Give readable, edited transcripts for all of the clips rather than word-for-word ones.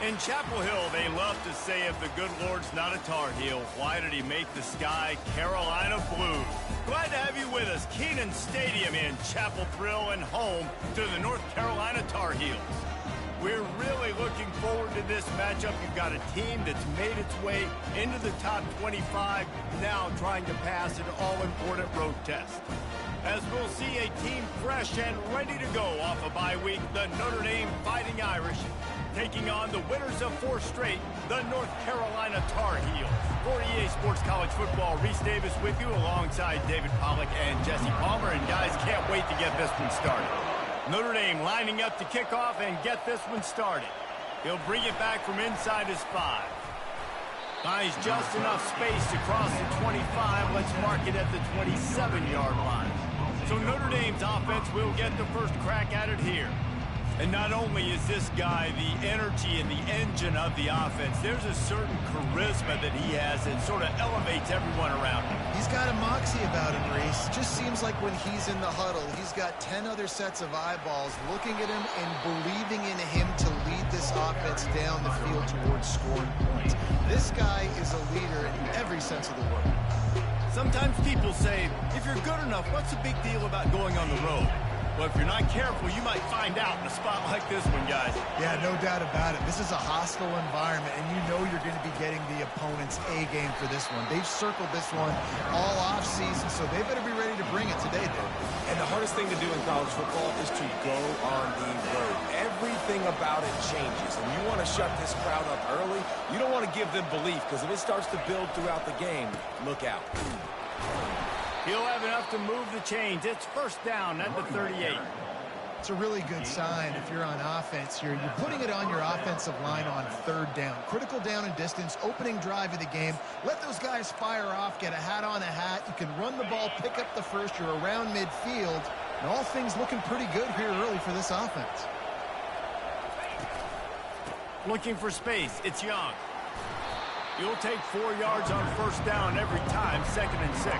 In Chapel Hill, they love to say if the good Lord's not a Tar Heel, why did he make the sky Carolina blue? Glad to have you with us. Kenan Stadium in Chapel Thrill and home to the North Carolina Tar Heels. We're really looking forward to this matchup. You've got a team that's made its way into the top 25, now trying to pass an all-important road test. As we'll see a team fresh and ready to go off a bye week, the Notre Dame Fighting Irish, taking on the winners of 4 straight, the North Carolina Tar Heels. For EA Sports College Football, Reese Davis with you alongside David Pollack and Jesse Palmer. And guys, can't wait to get this one started. Notre Dame lining up to kick off and get this one started. He'll bring it back from inside his 5. Finds just enough space to cross the 25. Let's mark it at the 27-yard line. So Notre Dame's offense will get the first crack at it here. And not only is this guy the energy and the engine of the offense, there's a certain charisma that he has that sort of elevates everyone around him. He's got a moxie about him, Reese. Just seems like when he's in the huddle, he's got 10 other sets of eyeballs looking at him and believing in him to lead this offense down the field towards scoring points. This guy is a leader in every sense of the word. Sometimes people say, if you're good enough, what's the big deal about going on the road? Well, if you're not careful, you might find out in a spot like this one, guys. Yeah, no doubt about it. This is a hostile environment, and you know you're going to be getting the opponent's A-game for this one. They've circled this one all off-season, so they better be ready to bring it today, dude. And the hardest thing to do in college football is to go on the road. Everything about it changes, and you want to shut this crowd up early. You don't want to give them belief, because if it starts to build throughout the game, look out. He'll have enough to move the chains. It's first down at the 38. It's a really good sign if you're on offense here. You're putting it on your offensive line on 3rd down. Critical down and distance, opening drive of the game. Let those guys fire off, get a hat on a hat. You can run the ball, pick up the first. You're around midfield. And all things looking pretty good here early for this offense. Looking for space. It's Young. You'll take 4 yards on first down every time, 2nd and 6.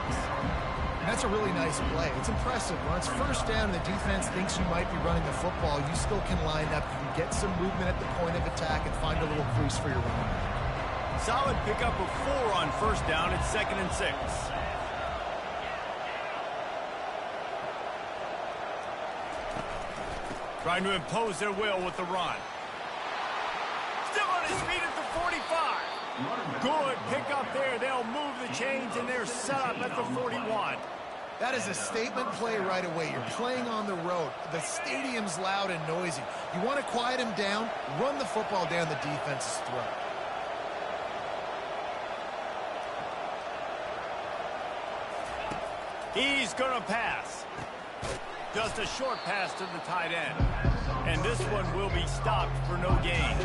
And that's a really nice play. It's impressive. When it's first down and the defense thinks you might be running the football, you still can line up. You can get some movement at the point of attack and find a little crease for your running back. Solid pickup of 4 on first down. It's 2nd and 6. Trying to impose their will with the run. Still on his feet at the 45. Good pickup there. They'll move the chains, and they're set up at the 41. That is a statement play right away. You're playing on the road. The stadium's loud and noisy. You want to quiet him down, run the football down the defense's throat. He's going to pass. Just a short pass to the tight end. And this one will be stopped for no gain.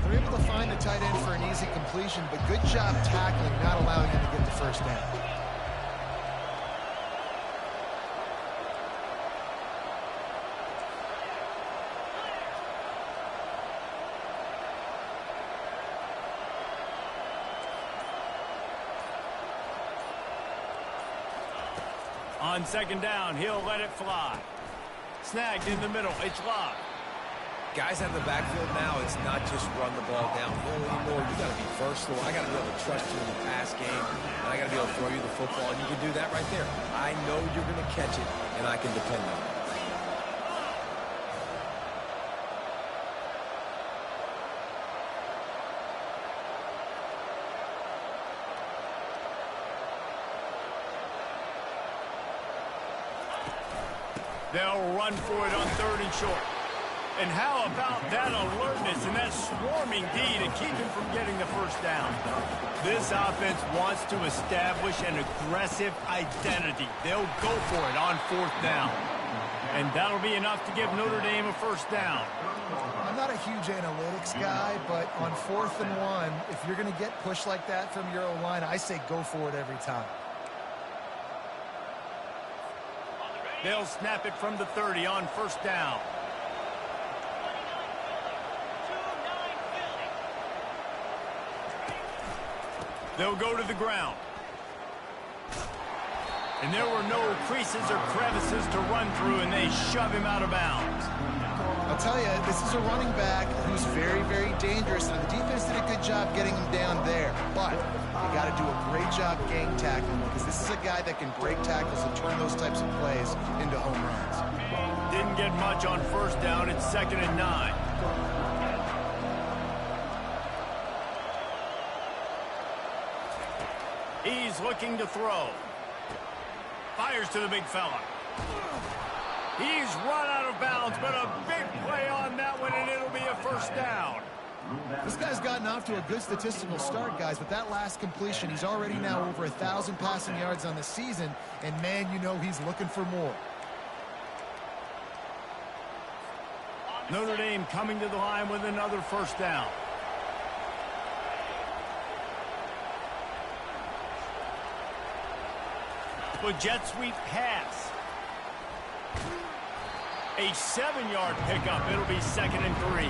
They're able to find the tight end for an easy completion, but good job tackling, not allowing him to get the first down. On 2nd down, he'll let it fly. Snagged in the middle. It's locked. Guys out of the backfield now, it's not just run the ball downhill anymore. You got to be versatile. I got to be able to trust you in the pass game, and I got to be able to throw you the football, and you can do that right there. I know you're going to catch it, and I can depend on it. They'll run for it on 3rd and short. And how about that alertness and that swarming D to keep him from getting the first down? This offense wants to establish an aggressive identity. They'll go for it on 4th down. And that'll be enough to give Notre Dame a first down. I'm not a huge analytics guy, but on 4th and 1, if you're going to get pushed like that from your O-line, I say go for it every time. They'll snap it from the 30 on first down. They'll go to the ground. And there were no creases or crevices to run through, and they shove him out of bounds. I'll tell you, this is a running back who's very, very dangerous. dangerous, and the defense did a good job getting him down there. But you got to do a great job gang tackling, because this is a guy that can break tackles and turn those types of plays into home runs. Didn't get much on first down. It's 2nd and 9. He's looking to throw. Fires to the big fella. He's run out of bounds, but a big play on that one, and it'll be a first down. This guy's gotten off to a good statistical start, guys, but that last completion, he's already now over 1,000 passing yards on the season, and man, you know he's looking for more. Notre Dame coming to the line with another first down. A jet sweep pass. A 7-yard pickup. It'll be 2nd and 3.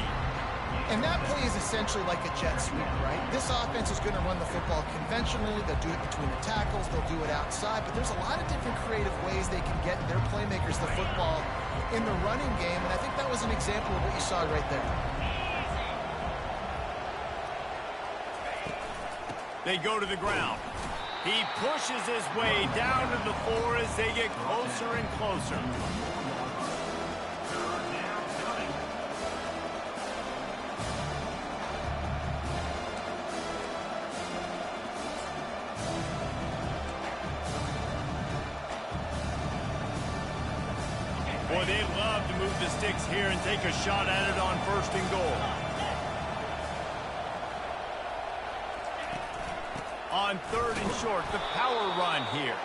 And that play is essentially like a jet sweep, right? This offense is going to run the football conventionally. They'll do it between the tackles. They'll do it outside. But there's a lot of different creative ways they can get their playmakers the football in the running game. And I think that was an example of what you saw right there. They go to the ground. He pushes his way down to the 4 as they get closer and closer. Boy, they love to move the sticks here and take a shot at it on 1st and goal. On 3rd and short, the power run here.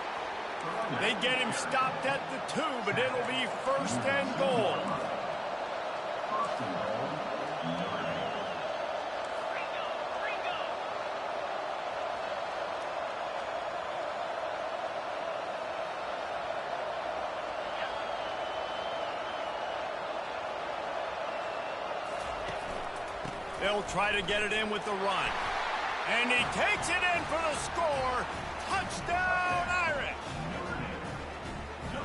They get him stopped at the 2, but it'll be 1st and goal. They'll try to get it in with the run. And he takes it in for the score. Touchdown, Irish!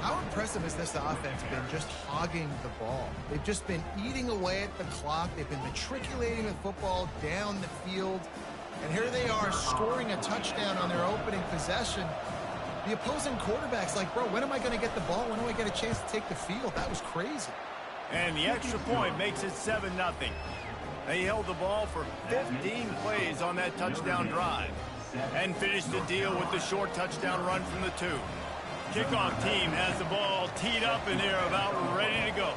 How impressive has this offense been, just hogging the ball? They've just been eating away at the clock. They've been matriculating the football down the field. And here they are scoring a touchdown on their opening possession. The opposing quarterback's like, bro, when am I going to get the ball? When do I get a chance to take the field? That was crazy. And the extra point makes it 7-0. They held the ball for 15 plays on that touchdown drive and finished the deal with the short touchdown run from the 2. Kickoff team has the ball teed up, and they're about ready to go.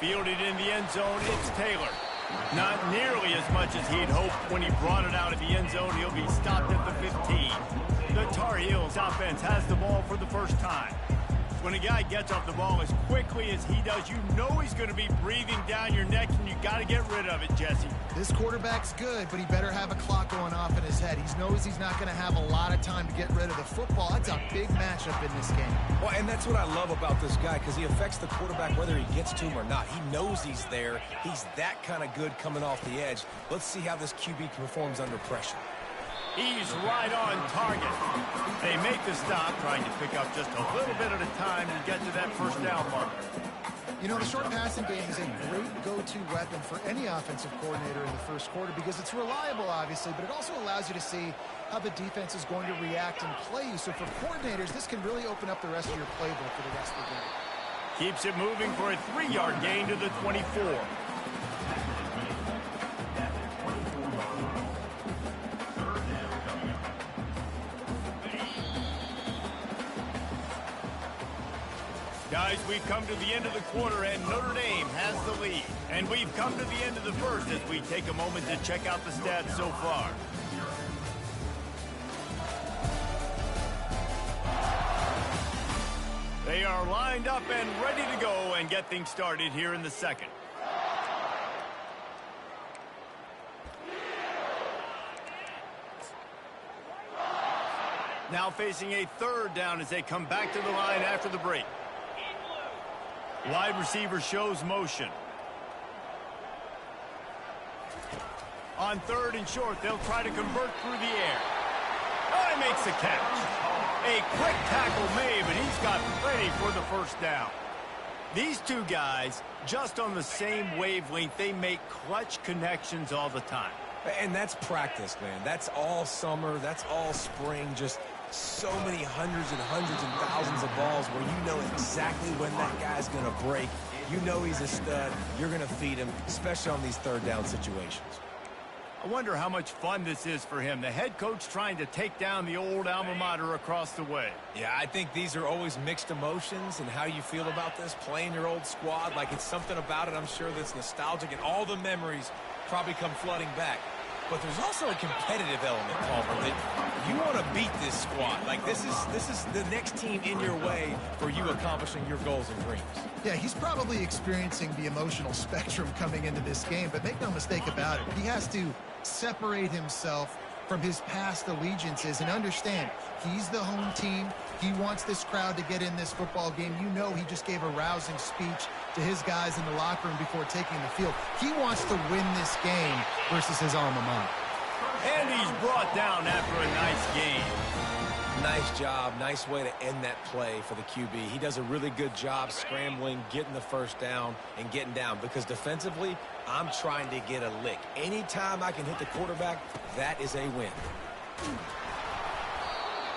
Fielded in the end zone, it's Taylor. Not nearly as much as he'd hoped when he brought it out of the end zone. He'll be stopped at the 15. The Tar Heels offense has the ball for the first time. When a guy gets off the ball as quickly as he does, you know he's going to be breathing down your neck, and you got to get rid of it, Jesse. This quarterback's good, but he better have a clock going off in his head. He knows he's not going to have a lot of time to get rid of the football. That's a big matchup in this game. Well, and that's what I love about this guy, because he affects the quarterback whether he gets to him or not. He knows he's there. He's that kind of good coming off the edge. Let's see how this QB performs under pressure. He's right on target. They make the stop, trying to pick up just a little bit at a time to get to that first down marker. You know, the short passing game is a great go-to weapon for any offensive coordinator in the first quarter because it's reliable, obviously, but it also allows you to see how the defense is going to react and play you. So for coordinators, this can really open up the rest of your playbook for the rest of the game. Keeps it moving for a 3-yard gain to the 24. Guys, we've come to the end of the quarter, and Notre Dame has the lead. And we've come to the end of the first as we take a moment to check out the stats so far. They are lined up and ready to go and get things started here in the second. Now facing a 3rd down as they come back to the line after the break. Wide receiver shows motion. On 3rd and short, they'll try to convert through the air. Oh, he makes the catch. A quick tackle made, but he's got plenty for the first down. These two guys, just on the same wavelength, they make clutch connections all the time. And that's practice, man. That's all summer. That's all spring. Just so many hundreds and thousands of balls where you know exactly when that guy's going to break. You know he's a stud. You're going to feed him, especially on these 3rd down situations. I wonder how much fun this is for him. The head coach trying to take down the old alma mater across the way. Yeah, I think these are always mixed emotions and how you feel about this, playing your old squad. Like, it's something about it, I'm sure, that's nostalgic, and all the memories probably come flooding back. But there's also a competitive element, Palmer, that you want to beat this squad. Like, this is the next team in your way for you accomplishing your goals and dreams. Yeah, he's probably experiencing the emotional spectrum coming into this game, but make no mistake about it. He has to separate himself from his past allegiances and understand he's the home team. He wants this crowd to get in this football game. You know he just gave a rousing speech to his guys in the locker room before taking the field. He wants to win this game versus his alma mater. And he's brought down after a nice game. Nice job. Nice way to end that play for the QB. He does a really good job scrambling, getting the first down, and getting down. Because defensively, I'm trying to get a lick. Anytime I can hit the quarterback, that is a win.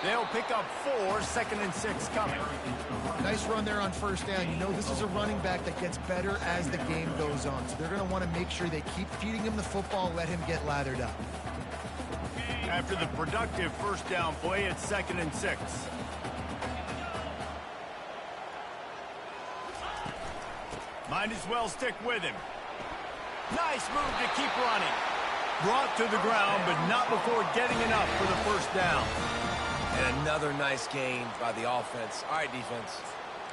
They'll pick up 4, 2nd and 6 coming. Nice run there on 1st down. You know this is a running back that gets better as the game goes on. So they're going to want to make sure they keep feeding him the football, let him get lathered up. After the productive 1st down play, it's 2nd and 6. Might as well stick with him. Nice move to keep running. Brought to the ground, but not before getting enough for the 1st down. And another nice gain by the offense. All right, defense,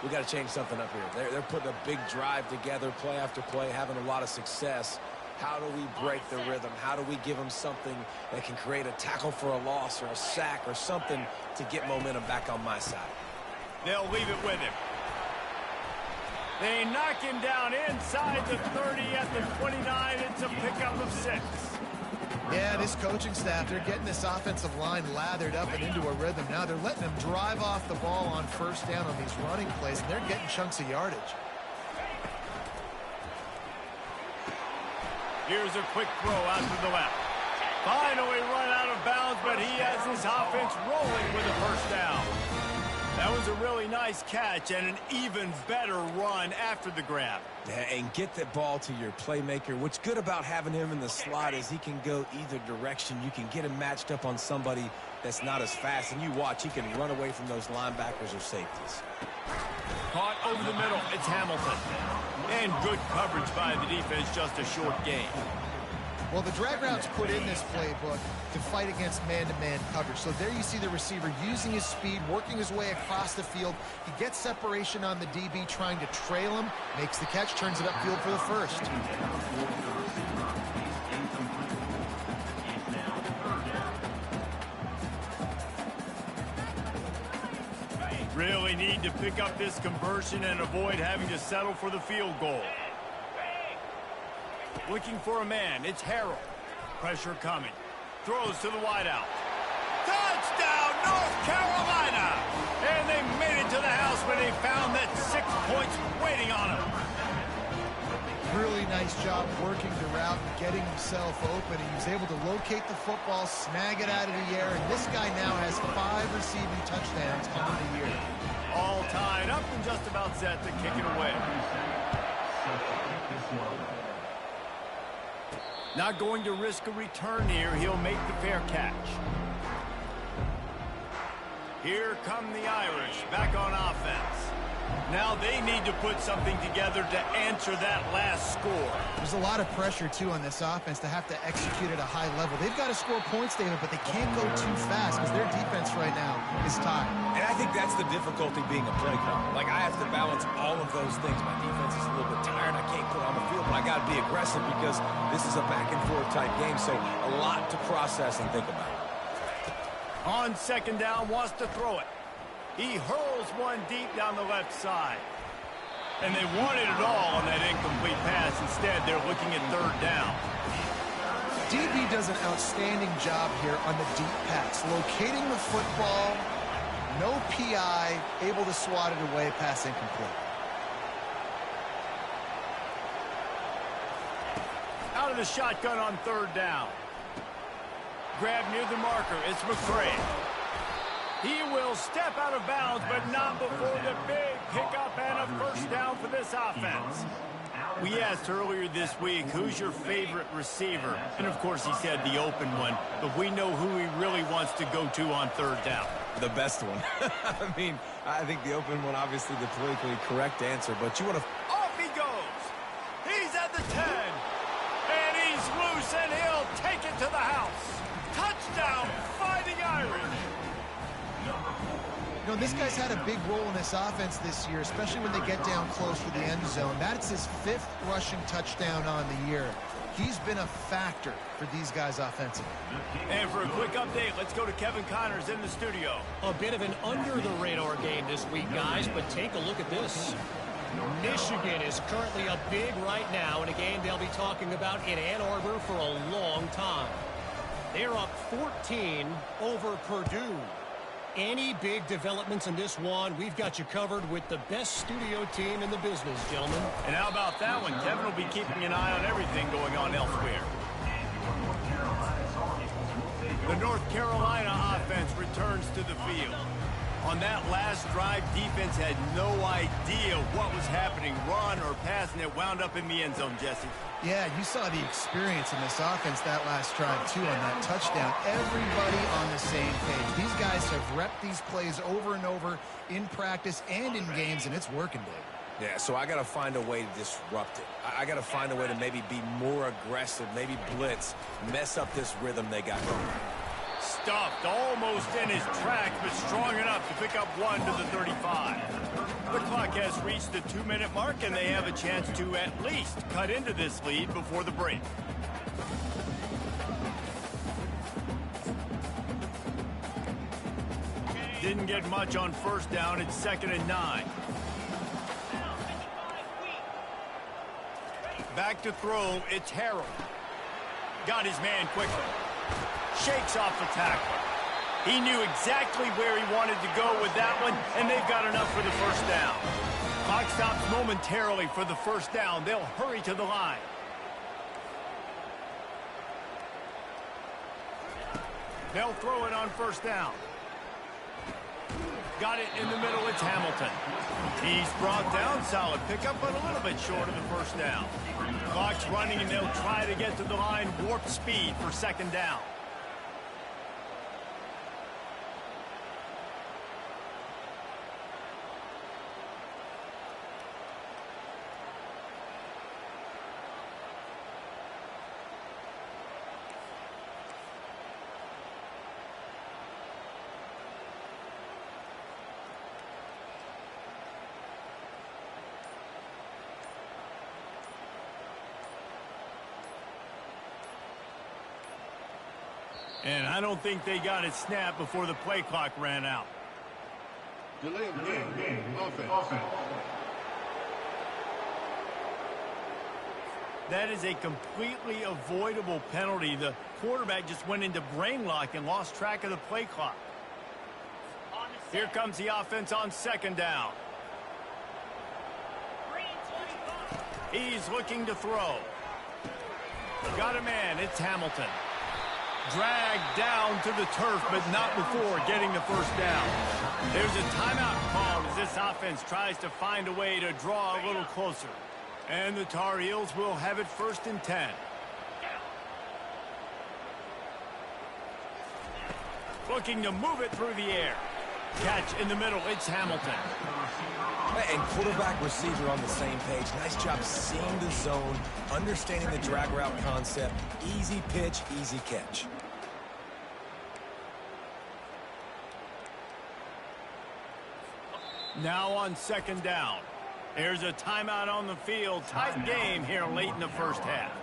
we got to change something up here. They're putting a big drive together, play after play, having a lot of success. How do we break the rhythm? How do we give them something that can create a tackle for a loss or a sack or something to get momentum back on my side? They'll leave it with him. They knock him down inside the 30 at the 29. It's a pickup of 6. Yeah, this coaching staff, they're getting this offensive line lathered up and into a rhythm. Now they're letting them drive off the ball on 1st down on these running plays, and they're getting chunks of yardage. Here's a quick throw out to the left. Finally run out of bounds, but he has his offense rolling with a 1st down. That was a really nice catch and an even better run after the grab. Yeah, and get the ball to your playmaker. What's good about having him in the slot is he can go either direction. You can get him matched up on somebody that's not as fast, and you watch, he can run away from those linebackers or safeties. Caught over the middle. It's Hamilton. And good coverage by the defense, just a short gain. Well, the drag routes put in this playbook to fight against man-to-man coverage. So there you see the receiver using his speed, working his way across the field. He gets separation on the DB, trying to trail him, makes the catch, turns it upfield for the 1st. Really need to pick up this conversion and avoid having to settle for the field goal. Looking for a man. It's Harrell. Pressure coming. Throws to the wideout. Touchdown, North Carolina! And they made it to the house when they found that 6 points waiting on them. Really nice job working the route and getting himself open. He was able to locate the football, snag it out of the air, and this guy now has 5 receiving touchdowns on the year. All tied up and just about set to kick it away. Not going to risk a return here. He'll make the fair catch. Here come the Irish back on offense. Now they need to put something together to answer that last score. There's a lot of pressure, too, on this offense to have to execute at a high level. They've got to score points, David, but they can't go too fast because their defense right now is tied. And I think that's the difficulty being a play caller. Like, I have to balance all of those things. My defense is a little bit tired. I can't put on the field, but I got to be aggressive because this is a back-and-forth type game, so a lot to process and think about. On 2nd down, wants to throw it. He hurls one deep down the left side. And they wanted it all on that incomplete pass. Instead, they're looking at 3rd down. DB does an outstanding job here on the deep pass, locating the football, no PI, able to swat it away, pass incomplete. Out of the shotgun on third down. Grab near the marker. It's McCray. He will step out of bounds, but not before the big pickup and a first down for this offense. We asked earlier this week, who's your favorite receiver? And, of course, he said the open one, but we know who he really wants to go to on third down. The best one. I mean, I think the open one, obviously the politically correct answer, but you want to... Off he goes. He's at the 10. And he's loose, and he'll take it to the house. Touchdown, Fighting Irish. You know, this guy's had a big role in this offense this year, especially when they get down close to the end zone. That's his 5th rushing touchdown on the year. He's been a factor for these guys offensively. And for a quick update, let's go to Kevin Connors in the studio. A bit of an under-the-radar game this week, guys, but take a look at this. Michigan is currently up big right now in a game they'll be talking about in Ann Arbor for a long time. They're up 14 over Purdue. Any big developments in this one, we've got you covered with the best studio team in the business, gentlemen. And how about that one? Kevin will be keeping an eye on everything going on elsewhere. The North Carolina offense returns to the field. On that last drive, defense had no idea what was happening, run or pass, and it wound up in the end zone, Jesse. Yeah, you saw the experience in this offense that last drive, too, on that touchdown. Everybody on the same page. These guys have repped these plays over and over in practice and in games, and it's working, Dave. Yeah, so I got to find a way to disrupt it. I got to find a way to maybe be more aggressive, maybe blitz, mess up this rhythm they got going. Stuffed almost in his tracks, but strong enough to pick up 1 to the 35. The clock has reached the 2-minute mark, and they have a chance to at least cut into this lead before the break. Didn't get much on first down. It's 2nd and 9. Back to throw. It's Harrell. Got his man quickly. Shakes off the tackle. He knew exactly where he wanted to go with that one, and they've got enough for the first down. Clock stops momentarily for the first down. They'll hurry to the line. They'll throw it on first down. Got it in the middle. It's Hamilton. He's brought down. Solid pickup, but a little bit short of the first down. Clock's running, and they'll try to get to the line. Warp speed for 2nd down. And I don't think they got it snapped before the play clock ran out. Delay of game. Offense. That is a completely avoidable penalty. The quarterback just went into brain lock and lost track of the play clock. Here comes the offense on 2nd down. He's looking to throw. Got a man. It's Hamilton. Dragged down to the turf, but not before getting the first down. There's a timeout called as this offense tries to find a way to draw a little closer. And the Tar Heels will have it 1st and 10. Looking to move it through the air. Catch in the middle. It's Hamilton. And quarterback, receiver on the same page. Nice job seeing the zone, understanding the drag route concept. Easy pitch, easy catch. Now on 2nd down. There's a timeout on the field. Tight game here late in the first half.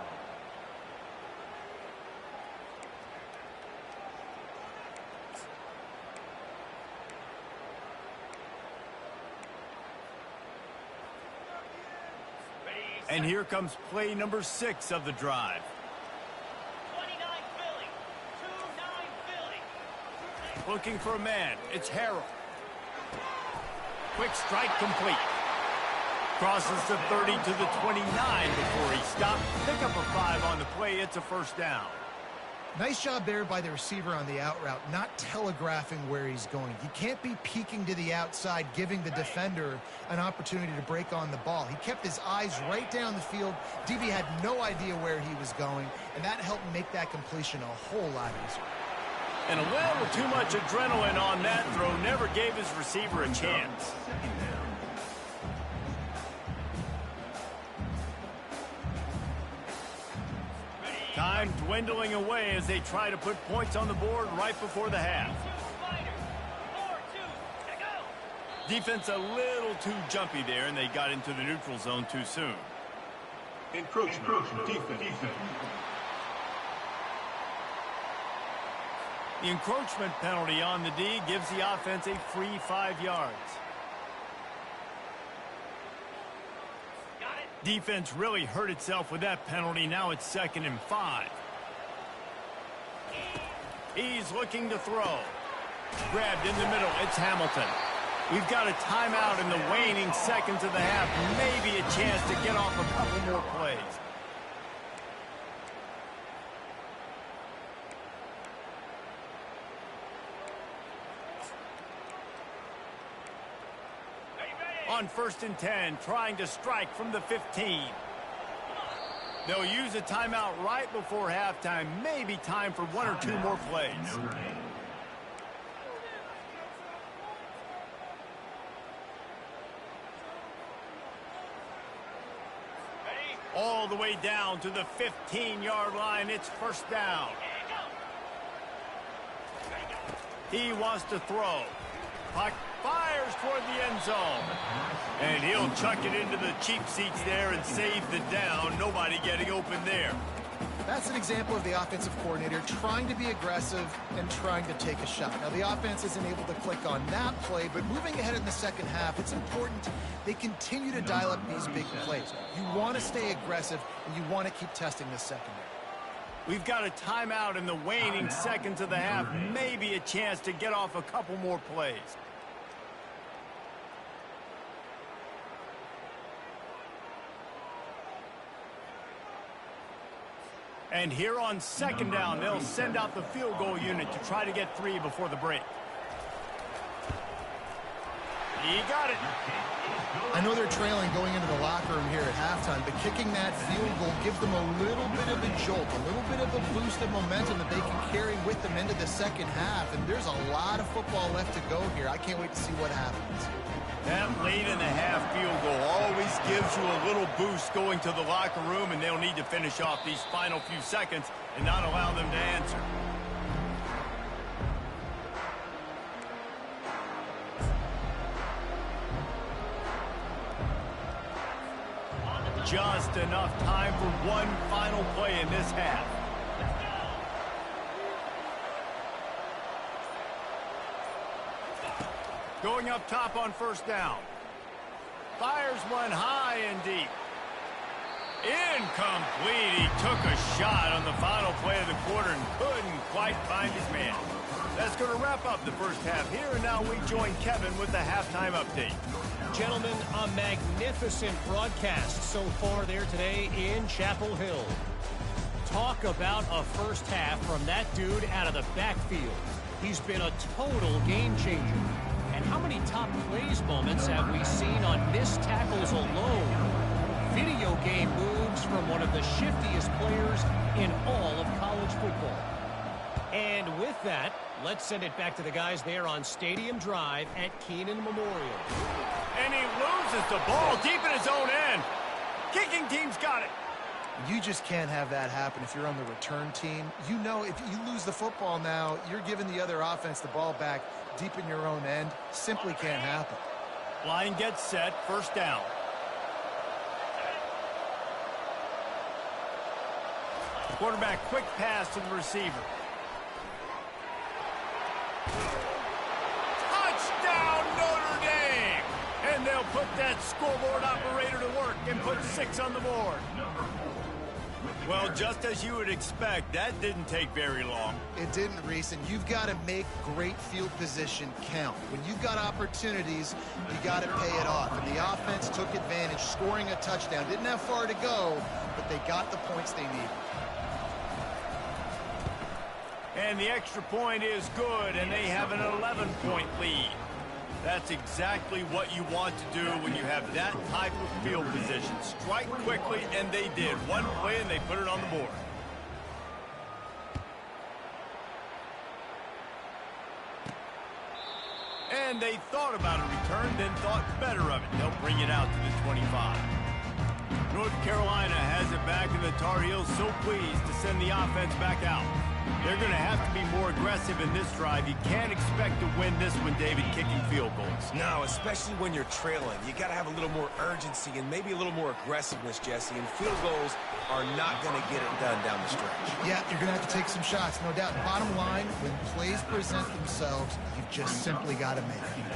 And here comes play number 6 of the drive. 29 Looking for a man. It's Harrell. Quick strike complete. Crosses the 30 to the 29 before he stopped. Pick up a 5 on the play. It's a first down. Nice job there by the receiver on the out route, not telegraphing where he's going. You can't be peeking to the outside, giving the defender an opportunity to break on the ball. He kept his eyes right down the field. DB had no idea where he was going, and that helped make that completion a whole lot easier. And a little too much adrenaline on that throw. Never gave his receiver a chance. Time dwindling away as they try to put points on the board right before the half. Defense a little too jumpy there, and they got into the neutral zone too soon. Encroachment. Defense. The encroachment penalty on the D gives the offense a free 5 yards. Defense really hurt itself with that penalty. Now it's 2nd and 5. He's looking to throw. Grabbed in the middle. It's Hamilton. We've got a timeout in the waning seconds of the half. Maybe a chance to get off a couple more plays. On 1st and 10, trying to strike from the 15. They'll use a timeout right before halftime. Maybe time for 1 or 2 more plays. All the way down to the 15-yard line. It's first down. He wants to throw. Puck fires toward the end zone. And he'll chuck it into the cheap seats there and save the down. Nobody getting open there. That's an example of the offensive coordinator trying to be aggressive and trying to take a shot. Now, the offense isn't able to click on that play, but moving ahead in the second half, it's important they continue to dial up these big plays. You want to stay aggressive, and you want to keep testing the secondary. We've got a timeout in the waning seconds of the half. Maybe a chance to get off a couple more plays. And here on 2nd down, they'll send out the field goal unit to try to get 3 before the break. He got it. I know they're trailing going into the locker room here at halftime, but kicking that field goal gives them a little bit of a jolt, a little bit of a boost of momentum that they can carry with them into the second half. And there's a lot of football left to go here. I can't wait to see what happens. That late in the half field goal always gives you a little boost going to the locker room, and they'll need to finish off these final few seconds and not allow them to answer. Just enough time for one final play in this half. Going up top on 1st down. Fires one high and deep. Incomplete. He took a shot on the final play of the quarter and couldn't quite find his man. That's going to wrap up the first half here, and now we join Kevin with the halftime update. Gentlemen, a magnificent broadcast so far there today in Chapel Hill. Talk about a first half from that dude out of the backfield. He's been a total game changer. And how many top plays moments have we seen on missed tackles alone? Video game moves from one of the shiftiest players in all of college football. And with that, let's send it back to the guys there on Stadium Drive at Keenan Memorial. And he loses the ball deep in his own end. Kicking team's got it. You just can't have that happen if you're on the return team. You know if you lose the football now, you're giving the other offense the ball back deep in your own end. Simply can't happen. Line gets set. First down. Quarterback quick pass to the receiver. Touchdown Notre Dame! And they'll put that scoreboard operator to work and put 6 on the board. Well, just as you would expect, that didn't take very long. It didn't, Reese, and you've got to make great field position count. When you've got opportunities, you got to pay it off. And the offense took advantage, scoring a touchdown. Didn't have far to go, but they got the points they needed. And the extra point is good, and they have an 11-point lead. That's exactly what you want to do when you have that type of field position. Strike quickly, and they did. One play, and they put it on the board. And they thought about a return, then thought better of it. They'll bring it out to the 25. North Carolina has it back, and the Tar Heels so pleased to send the offense back out. They're going to have to be more aggressive in this drive. You can't expect to win this one, David, kicking field goals. No, especially when you're trailing. You got to have a little more urgency and maybe a little more aggressiveness, Jesse. And field goals are not going to get it done down the stretch. Yeah, you're going to have to take some shots, no doubt. Bottom line, when plays present themselves, you've just simply got to make it.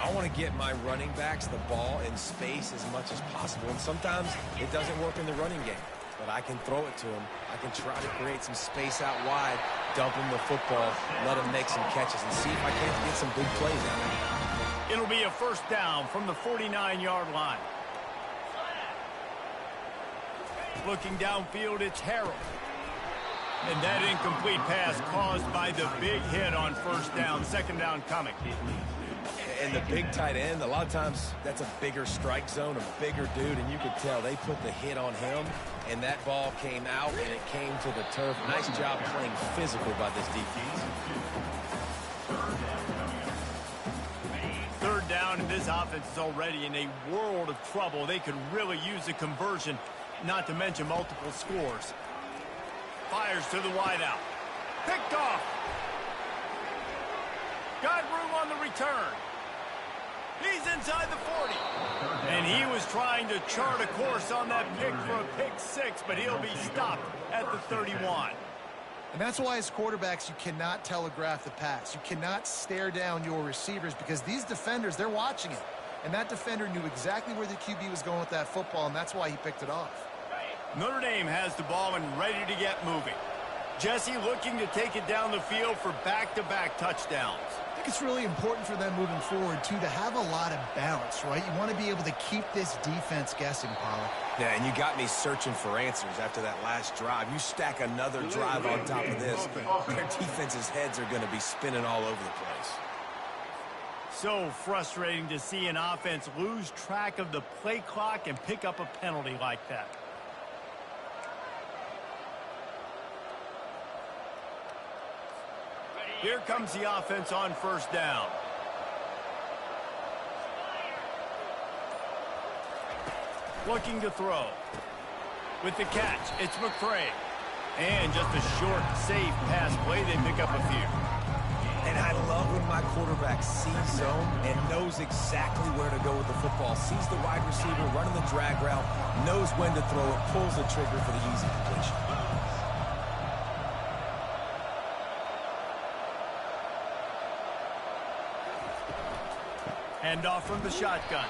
I want to get my running backs the ball in space as much as possible. And sometimes it doesn't work in the running game. But I can throw it to him. I can try to create some space out wide, dump him the football, let him make some catches, and see if I can't get some big plays out of him. It'll be a first down from the 49-yard line. Looking downfield, it's Harrell. And that incomplete pass caused by the big hit on first down. Second down coming. And the big tight end, a lot of times that's a bigger strike zone, a bigger dude, and you could tell they put the hit on him, and that ball came out, and it came to the turf. Nice job playing physical by this defense. Third down, and this offense is already in a world of trouble. They could really use a conversion, not to mention multiple scores. Fires to the wideout. Picked off. Got room on the return. He's inside the 40. And he was trying to chart a course on that pick for a pick six, but he'll be stopped at the 31. And that's why as quarterbacks, you cannot telegraph the pass. You cannot stare down your receivers because these defenders, they're watching it. And that defender knew exactly where the QB was going with that football, and that's why he picked it off. Notre Dame has the ball and ready to get moving. Jesse looking to take it down the field for back-to-back touchdowns. I think it's really important for them moving forward, too, to have a lot of balance, right? You want to be able to keep this defense guessing, Pollard. Yeah, and you got me searching for answers after that last drive. You stack another drive on top of this, their defense's heads are going to be spinning all over the place. So frustrating to see an offense lose track of the play clock and pick up a penalty like that. Here comes the offense on first down. Looking to throw. With the catch, it's McCray. And just a short, safe pass play, they pick up a few. And I love when my quarterback sees zone and knows exactly where to go with the football. Sees the wide receiver running the drag route, knows when to throw it, pulls the trigger for the easy completion. Hand off from the shotgun.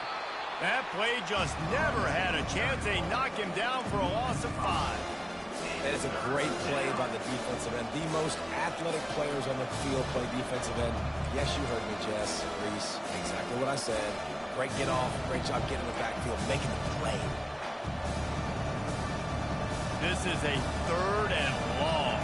That play just never had a chance. They knock him down for a loss of 5. That is a great play by the defensive end. The most athletic players on the field play defensive end. Yes, you heard me, Jess, Reese. Exactly what I said. Great get off. Great job getting in the backfield, making the play. This is a 3rd and long.